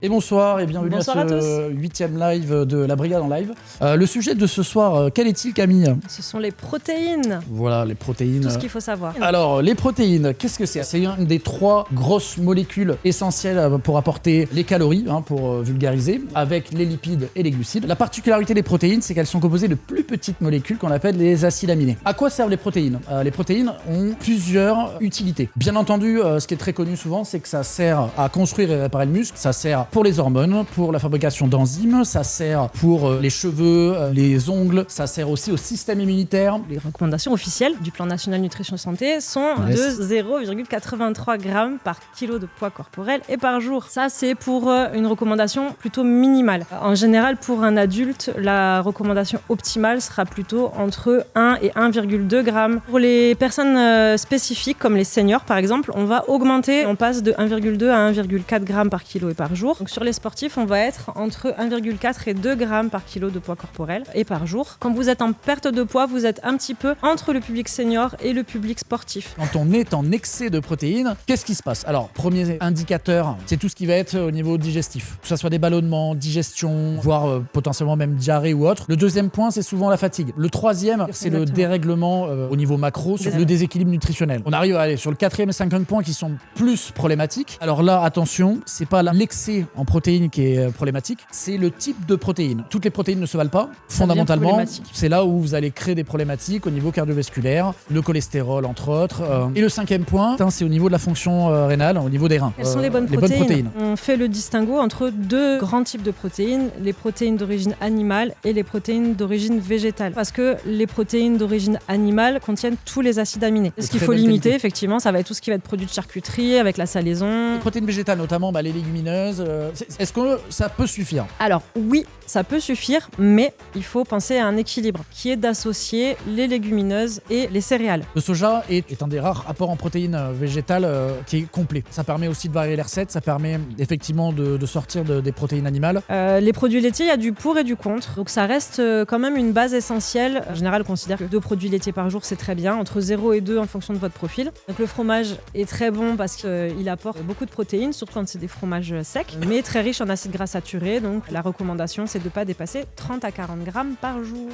Et bonsoir et bienvenue Bonsoir à à ce 8e live de la Brigade en live. Le sujet de ce soir, quel est-il, Camille? Ce sont les protéines. Voilà, les protéines. Tout ce qu'il faut savoir. Alors, les protéines, qu'est-ce que c'est? C'est une des 3 grosses molécules essentielles pour apporter les calories, pour vulgariser, avec les lipides et les glucides. La particularité des protéines, c'est qu'elles sont composées de plus petites molécules qu'on appelle les acides aminés. À quoi servent les protéines? Les protéines ont plusieurs utilités. Bien entendu, ce qui est très connu souvent, c'est que ça sert à construire et réparer le muscle, ça sert pour les hormones, pour la fabrication d'enzymes, ça sert pour les cheveux, les ongles, ça sert aussi au système immunitaire. Les recommandations officielles du plan national nutrition santé sont de 0,83 grammes par kilo de poids corporel et par jour. Ça, c'est pour une recommandation plutôt minimale. En général, pour un adulte, la recommandation optimale sera plutôt entre 1 et 1,2 grammes. Pour les personnes spécifiques, comme les seniors par exemple, on va augmenter, on passe de 1,2 à 1,4 grammes par kilo et par jour. Donc sur les sportifs, on va être entre 1,4 et 2 grammes par kilo de poids corporel et par jour. Quand vous êtes en perte de poids, vous êtes un petit peu entre le public senior et le public sportif. Quand on est en excès de protéines, qu'est-ce qui se passe? Alors, premier indicateur, c'est tout ce qui va être au niveau digestif. Que ce soit des ballonnements, digestion, voire potentiellement même diarrhée ou autre. Le deuxième point, c'est souvent la fatigue. Le troisième, c'est le dérèglement au niveau macro, sur le déséquilibre nutritionnel. On arrive à aller sur le quatrième et cinquième point qui sont plus problématiques. Alors là, attention, c'est pas l'excès en protéines qui est problématique, c'est le type de protéines. Toutes les protéines ne se valent pas. Fondamentalement, c'est là où vous allez créer des problématiques au niveau cardiovasculaire, le cholestérol entre autres. Et le cinquième point, c'est au niveau de la fonction rénale, au niveau des reins. Quelles sont les bonnes protéines? On fait le distinguo entre 2 grands types de protéines, les protéines d'origine animale et les protéines d'origine végétale. Parce que les protéines d'origine animale contiennent tous les acides aminés. Ce qu'il faut limiter, effectivement, ça va être tout ce qui va être produit de charcuterie, avec la salaison. Les protéines végétales, notamment les légumineuses, est-ce que ça peut suffire? Alors oui, ça peut suffire, mais il faut penser à un équilibre qui est d'associer les légumineuses et les céréales. Le soja est un des rares apports en protéines végétales qui est complet. Ça permet aussi de varier les recettes, ça permet effectivement de sortir des protéines animales. Les produits laitiers, il y a du pour et du contre, donc ça reste quand même une base essentielle. En général, on considère que 2 produits laitiers par jour, c'est très bien, entre 0 et 2 en fonction de votre profil. Donc le fromage est très bon parce qu'il apporte beaucoup de protéines, surtout quand c'est des fromages secs, mais très riche en acides gras saturés, donc la recommandation c'est de ne pas dépasser 30 à 40 grammes par jour.